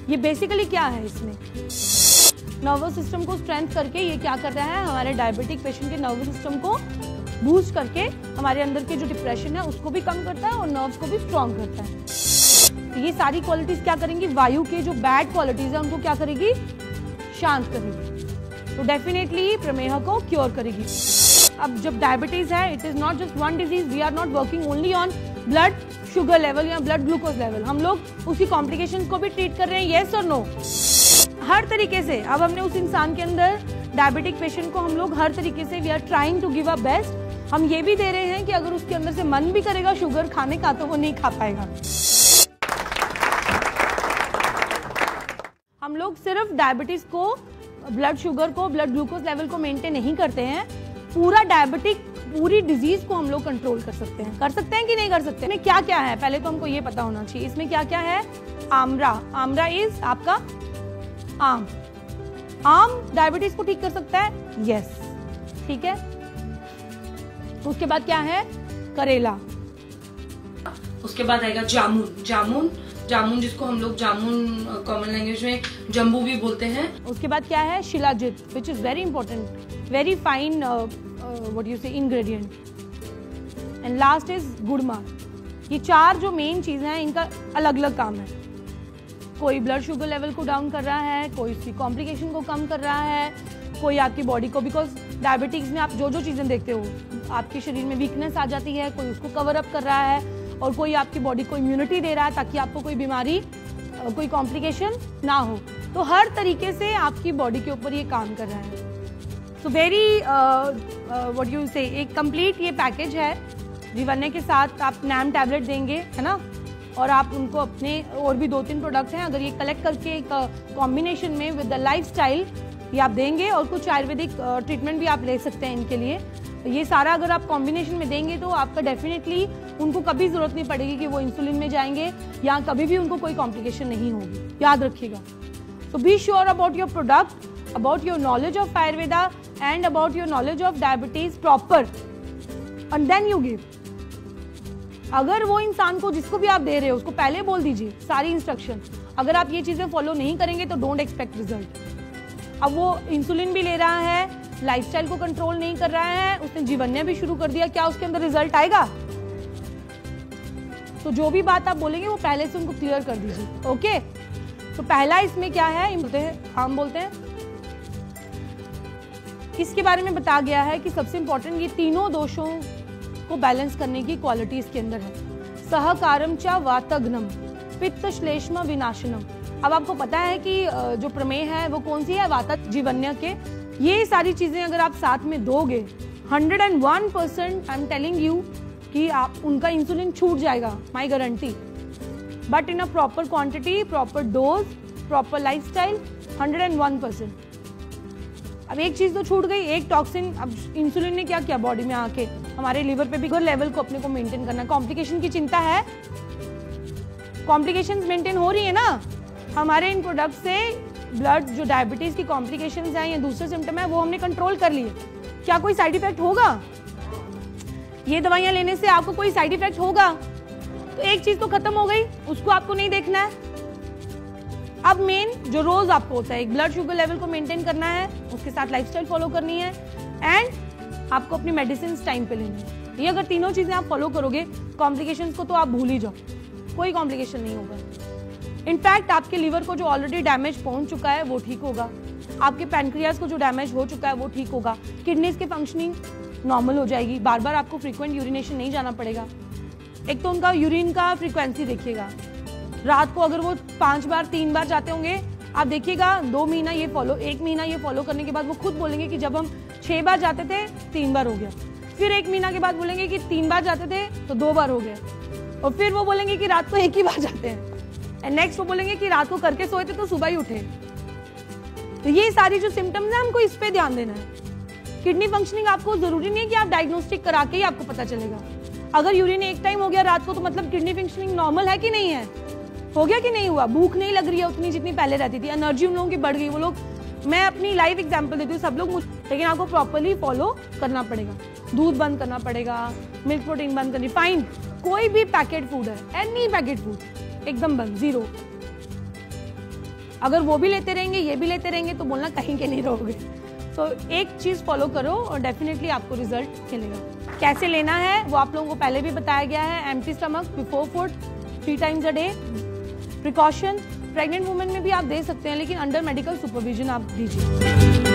ये बेसिकली क्या है, इसमें नर्वस सिस्टम को स्ट्रेंथ करके ये क्या करता है, हमारे डायबिटिक पेशेंट के नर्वस सिस्टम को बूस्ट करके हमारे अंदर के जो डिप्रेशन है उसको भी कम करता है और नर्व्स को भी स्ट्रॉन्ग करता है। तो ये सारी क्वालिटीज क्या करेंगी, वायु के जो बैड क्वालिटीज है उनको क्या करेगी, शांत करेगी। तो डेफिनेटली प्रमेह को क्योर करेगी। अब जब डायबिटीज है, it is not just one disease, we are not working only on blood sugar level या ब्लड ग्लूकोज लेवल, हम लोग उसकी कॉम्प्लिकेशंस को भी ट्रीट कर रहे हैं, येस और नो, हर तरीके से। अब हमने उस इंसान के अंदर डायबिटिक पेशेंट को हम लोग हर तरीके से we are trying to give a best. हम ये भी दे रहे हैं कि अगर उसके अंदर से मन भी करेगा शुगर खाने का तो वो नहीं खा पाएगा। हम लोग सिर्फ डायबिटीज को, ब्लड शुगर को, ब्लड ग्लूकोज लेवल को मेंटेन नहीं करते हैं, पूरा डायबिटिक पूरी डिजीज को हम लोग कंट्रोल कर सकते हैं। कर सकते हैं कि नहीं कर सकते? इसमें क्या क्या है पहले तो हमको ये पता होना चाहिए। इसमें क्या क्या है, आमरा, आमरा इज आपका आम, आम डायबिटीज को ठीक कर सकता है, यस, ठीक है। उसके बाद क्या है, करेला। उसके बाद आएगा जामुन, जामुन, जामुन जिसको हम लोग जामुन कॉमन लैंग्वेज में जम्बू भी बोलते हैं। उसके बाद क्या है, shilajit, which is very important, very fine what you say ingredient. And last is गुड़मा। ये चार जो मेन चीजें हैं इनका अलग अलग काम है। कोई ब्लड शुगर लेवल को डाउन कर रहा है, कोई उसकी कॉम्प्लिकेशन को कम कर रहा है, कोई आपकी बॉडी को, बिकॉज डायबिटीज में आप जो जो चीजें देखते हो, आपके शरीर में वीकनेस आ जाती है, कोई उसको कवर अप कर रहा है और कोई आपकी बॉडी को इम्यूनिटी दे रहा है ताकि आपको कोई बीमारी, कोई कॉम्प्लिकेशन ना हो। तो हर तरीके से आपकी बॉडी के ऊपर ये काम कर रहा है। सो वेरी व्हाट यू से, एक कंप्लीट ये पैकेज है। जीवन्य के साथ आप नैम टैबलेट देंगे, है ना, और आप उनको अपने और भी 2-3 प्रोडक्ट हैं, अगर ये कलेक्ट करके एक कॉम्बिनेशन में विद द लाइफस्टाइल ये आप देंगे और कुछ आयुर्वेदिक ट्रीटमेंट भी आप ले सकते हैं इनके लिए। ये सारा अगर आप कॉम्बिनेशन में देंगे तो आपका डेफिनेटली उनको कभी जरूरत नहीं पड़ेगी कि वो इंसुलिन में जाएंगे या कभी भी उनको कोई कॉम्प्लिकेशन नहीं होगी, याद रखिएगा। So be sure about your product, about your knowledge of Ayurveda and about your knowledge of diabetes proper, and then you give. अगर वो इंसान को जिसको भी आप दे रहे हो उसको पहले बोल दीजिए सारी इंस्ट्रक्शन। अगर आप ये चीजें फॉलो नहीं करेंगे तो डोंट एक्सपेक्ट रिजल्ट। अब वो इंसुलिन भी ले रहा है, लाइफस्टाइल को कंट्रोल नहीं कर रहा है, उसने जीवन्य भी शुरू कर दिया, क्या उसके अंदर रिजल्ट आएगा? तो जो भी बात आप बोलेंगे वो पहले से उनको क्लियर कर दीजिए, ओके। तो पहला इसमें क्या है, हम बोलते हैं इसके बारे में बताया गया है कि सबसे इंपॉर्टेंट ये तीनों दोषों को बैलेंस करने की क्वालिटी इसके अंदर है। सहकारम च वातग्नम पित्त श्लेष्म विनाशनम। अब आपको पता है कि जो प्रमेय है वो कौन सी है, वातक जीवन्य के। ये सारी चीजें अगर आप साथ में दोगे 101% आई एम टेलिंग यू कि आप उनका इंसुलिन छूट जाएगा, my guarantee. But in a proper quantity, proper dose, proper lifestyle, 101%। अब एक चीज तो छूट गई, एक टॉक्सिन। अब इंसुलिन ने क्या किया बॉडी में आके, हमारे लिवर पे भी शुगर लेवल को अपने को मेंटेन करना। कॉम्प्लिकेशन की चिंता है, कॉम्प्लिकेशंस मेंटेन हो रही है ना हमारे इन प्रोडक्ट से। ब्लड जो डायबिटीज की कॉम्प्लिकेशंस हैं या दूसरे सिम्टम है वो हमने कंट्रोल कर लिए। क्या कोई साइड इफेक्ट होगा? ये दवाइयां लेने से आपको कोई साइड इफेक्ट होगा? तो एक चीज तो खत्म हो गई, उसको आपको नहीं देखना है। अब मेन जो रोज आपको होता है, एक ब्लड शुगर लेवल को मेंटेन करना है, उसके साथ लाइफस्टाइल फॉलो करनी है एंड आपको अपनी मेडिसिन टाइम पे लेनी है। ये अगर तीनों चीजें आप फॉलो करोगे, कॉम्प्लिकेशंस को तो आप भूल ही जाओ, कोई कॉम्प्लिकेशन नहीं होगा। इनफैक्ट आपके लिवर को जो ऑलरेडी डैमेज पहुंच चुका है वो ठीक होगा, आपके पैनक्रियाज को जो डैमेज हो चुका है वो ठीक होगा, किडनीज की फंक्शनिंग नॉर्मल हो जाएगी, बार बार आपको फ्रीक्वेंट यूरिनेशन नहीं जाना पड़ेगा। एक तो उनका यूरिन का फ्रीक्वेंसी देखिएगा, रात को अगर वो 5 बार 3 बार जाते होंगे, आप देखिएगा 2 महीना ये फॉलो, 1 महीना ये फॉलो करने के बाद वो खुद बोलेंगे कि जब हम 6 बार जाते थे 3 बार हो गया। फिर 1 महीना के बाद बोलेंगे कि 3 बार जाते थे तो 2 बार हो गया, और फिर वो बोलेंगे कि रात को 1 ही बार जाते हैं, एंड नेक्स्ट वो बोलेंगे कि रात को करके सोए थे तो सुबह ही उठे। तो ये सारी जो सिम्टम्स है हमको इस पे ध्यान देना है। किडनी फंक्शनिंग आपको जरूरी नहीं है कि आप डायग्नोस्टिक करा के ही आपको पता चलेगा। अगर यूरिन एक टाइम हो गया रात को तो मतलब किडनी फंक्शनिंग नॉर्मल है कि नहीं है, हो गया कि नहीं हुआ। भूख नहीं लग रही है उतनी जितनी पहले रहती थी, एनर्जी उन लोगों की बढ़ गई। वो लोग, मैं अपनी लाइव एग्जांपल देती हूँ, सब लोग लेकिन आपको प्रॉपर्ली फॉलो करना पड़ेगा। दूध बंद करना पड़ेगा, मिल्क प्रोटीन बंद करनी, फाइन। कोई भी पैकेट फूड है, एनी पैकेट फूड एकदम बंद, 0। अगर वो भी लेते रहेंगे, ये भी लेते रहेंगे, तो बोलना कहीं के नहीं रहोगे। तो एक चीज़ फॉलो करो और डेफिनेटली आपको रिजल्ट मिलेगा। कैसे लेना है वो आप लोगों को पहले भी बताया गया है। Empty stomach before food 3 times a day. Precaution pregnant women में भी आप दे सकते हैं, लेकिन अंडर मेडिकल सुपरविजन आप दीजिए।